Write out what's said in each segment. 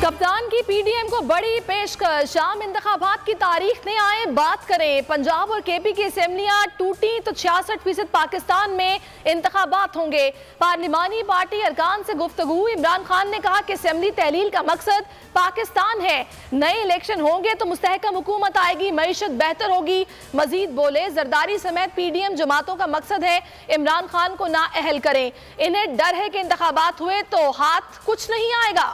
कप्तान की पीडीएम को बड़ी पेशकश, शाम इंतखाबात की तारीख ने आए बात करें। पंजाब और केपी की असेंबलियां टूटी तो 66% पाकिस्तान में इंतखाबात होंगे। पार्लिमानी पार्टी अरकान से गुफ्तगू, इमरान खान ने कहा कि असेंबली तहलील का मकसद पाकिस्तान है। नए इलेक्शन होंगे तो मुस्तहकम हुकूमत आएगी, मईशत बेहतर होगी। मजीद बोले, जरदारी समेत पीडीएम जमातों का मकसद है इमरान खान को नाअहल करें। इन्हें डर है कि इंतखाबात हुए तो हाथ कुछ नहीं आएगा।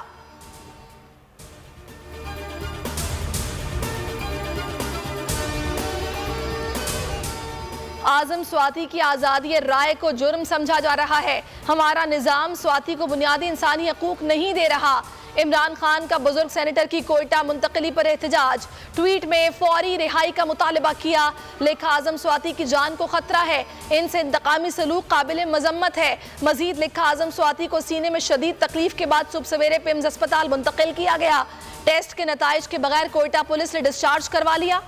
आजम स्वाति की आज़ादी राय को जुर्म समझा जा रहा है। हमारा निज़ाम स्वाति को बुनियादी इंसानी हकूक नहीं दे रहा। इमरान खान का बुजुर्ग सेनेटर की कोयटा मुंतकली पर एहतजाज, ट्वीट में फौरी रिहाई का मुतालबा किया। लिखा, आजम स्वाति की जान को खतरा है, इनसे इंतकामी सलूक काबिल मजम्मत है। मजीद लिखा, आजम स्वाति को सीने में शदीद तकलीफ के बाद सुबह सवेरे पिम्स अस्पताल मुंतकिल किया गया। टेस्ट के नताइज के बगैर कोयटा पुलिस ने डिस्चार्ज करवा लिया।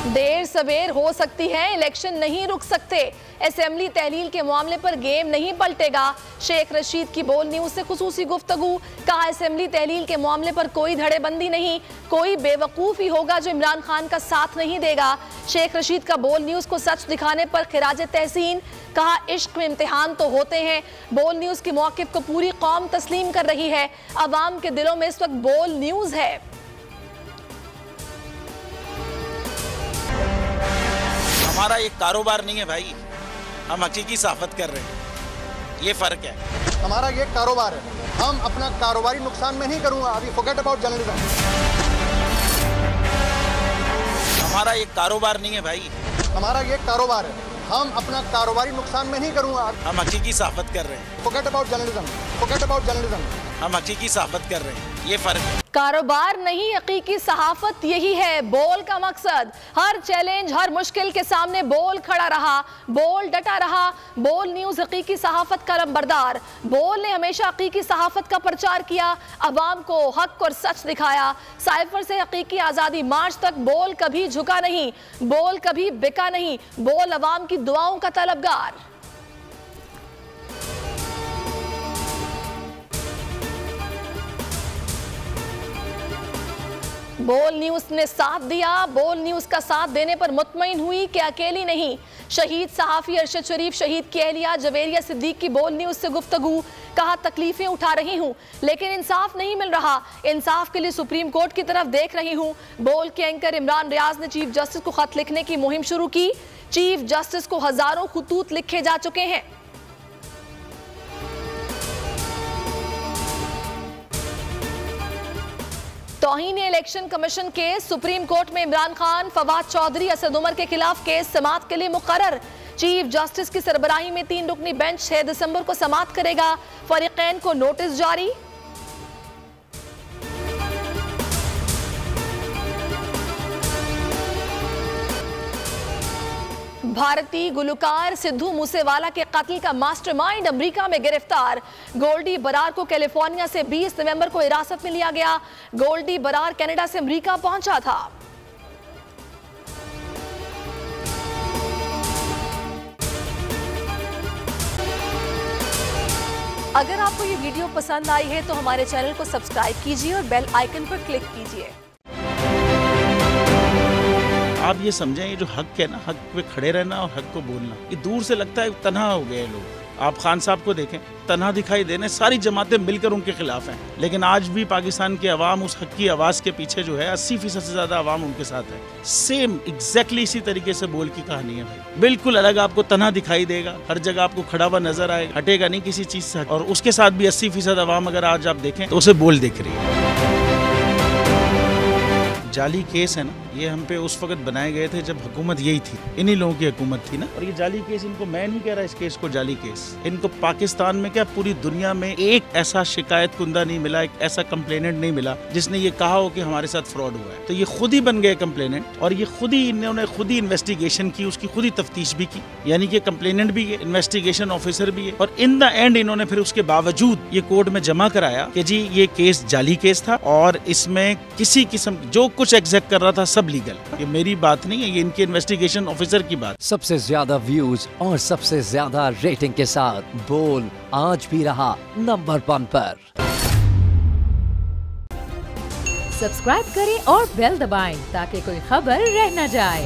देर सवेर हो सकती है, इलेक्शन नहीं रुक सकते। असेंबली तहलील के मामले पर गेम नहीं पलटेगा। शेख रशीद की बोल न्यूज से खुसूसी गुफ्तगू, कहा असेंबली तहलील के मामले पर कोई धड़ेबंदी नहीं, कोई बेवकूफ़ ही होगा जो इमरान खान का साथ नहीं देगा। शेख रशीद का बोल न्यूज को सच दिखाने पर खिराज तहसीन, कहा इश्क में इम्तिहान तो होते हैं। बोल न्यूज के मौक़िफ़ को पूरी कौम तस्लीम कर रही है। अवाम के दिलों में इस वक्त बोल न्यूज है। हमारा एक कारोबार नहीं है भाई, हम हकीकी सहाफत कर रहे हैं, ये फर्क है। हमारा ये कारोबार है, हम अपना कारोबारी नुकसान में नहीं करूंगा। अभी फॉरगेट अबाउट जर्नलिज्म। हमारा एक कारोबार नहीं है भाई, हमारा ये कारोबार है, हम अपना कारोबारी नुकसान में नहीं करूंगा। हम हकीकी सहाफत कर रहे हैं। Forget about journalism, forget about journalism. हम हकीकी सहाफत कर रहे हैं, ये फर्क है। कारोबार नहीं, हकीकी सहाफत यही है बोल का मकसद। हर चैलेंज, हर मुश्किल के सामने बोल खड़ा रहा, बोल डटा रहा। बोल न्यूज हकीकी सहाफत का लंबरदार। बोल ने हमेशा हकीकी सहाफत का प्रचार किया, अवाम को हक और सच दिखाया। साइफर से हकीकी आज़ादी मार्च तक बोल कभी झुका नहीं, बोल कभी बिका नहीं। बोल अवाम की दुआओं का तलबगार। बोल न्यूज ने साथ दिया। बोल न्यूज का साथ देने पर मुतमईन हुई कि अकेली नहीं। शहीद सहाफ़ी अरशद शरीफ शहीद की अहलिया जवेरिया सिद्दीक की बोल न्यूज से गुफ्तगू, कहा तकलीफें उठा रही हूँ लेकिन इंसाफ नहीं मिल रहा, इंसाफ के लिए सुप्रीम कोर्ट की तरफ देख रही हूँ। बोल के एंकर इमरान रियाज ने चीफ जस्टिस को खत लिखने की मुहिम शुरू की। चीफ जस्टिस को हजारों खुतूत लिखे जा चुके हैं। तौहीन election commission case, supreme court में इमरान खान, फवाद चौधरी, असद उमर के खिलाफ केस समाअत के लिए मुकर्रर। चीफ जस्टिस की सरबराही में 3 रुकनी बेंच 6 दिसंबर को समाअत करेगा। फरीकैन को नोटिस जारी। भारतीय गुलकार सिद्धू मूसेवाला के कत्ल का मास्टरमाइंड अमेरिका में गिरफ्तार। गोल्डी बरार को कैलिफोर्निया से 20 नवंबर को हिरासत में लिया गया। गोल्डी बरार कनाडा से अमेरिका पहुंचा था। अगर आपको ये वीडियो पसंद आई है तो हमारे चैनल को सब्सक्राइब कीजिए और बेल आइकन पर क्लिक कीजिए। आप ये समझें, ये जो हक है ना, हक पे खड़े रहना और हक को बोलना, ये दूर से लगता है तन्हा हो गए लोग। आप खान साहब को देखें, तन्हा दिखाई देने, सारी जमातें मिलकर उनके खिलाफ हैं, लेकिन आज भी पाकिस्तान की आवाम उस हक की आवाज़ के पीछे जो है 80% से ज़्यादा आवाम उनके साथ है। सेम एग्जैक्टली इसी तरीके से बोल की कहानी है भाई। बिल्कुल अलग आपको तन्हा दिखाई देगा, हर जगह आपको खड़ा हुआ नजर आएगा, हटेगा नहीं किसी चीज़ से। और उसके साथ भी 80% आवाम अगर आज आप देखें तो उसे बोल दिख रही है। जाली केस है ना, ये हम पे उस वक्त बनाए गए थे जब हुकूमत यही थी, इन्हीं लोगों की हुकूमत थी ना। और ये जाली केस, इनको मैं नहीं कह रहा इस केस को जाली केस, इनको पाकिस्तान में क्या पूरी दुनिया में एक ऐसा शिकायत कुंदा नहीं मिला, एक ऐसा कंप्लेनेंट नहीं मिला जिसने ये कहा हो कि हमारे साथ फ्रॉड हुआ है। तो ये खुद ही बन गए कंप्लेनेंट और ये खुद ही इन्होंने खुद ही इन्वेस्टिगेशन की, उसकी खुद ही तफ्तीश भी की, यानी कि कंप्लेनेंट भी है, इन्वेस्टिगेशन ऑफिसर भी है। और इन द एंड इन्होंने फिर उसके बावजूद ये कोर्ट में जमा कराया कि जी ये केस जाली केस था और इसमें किसी किस्म जो कुछ एग्जैक्ट कर रहा था सब सब लीगल। ये मेरी बात नहीं है, ये इनके इन्वेस्टिगेशन ऑफिसर की बात। सबसे ज्यादा व्यूज और सबसे ज्यादा रेटिंग के साथ बोल आज भी रहा नंबर 1 पर। सब्सक्राइब करें और बेल दबाएं ताकि कोई खबर रह न जाए।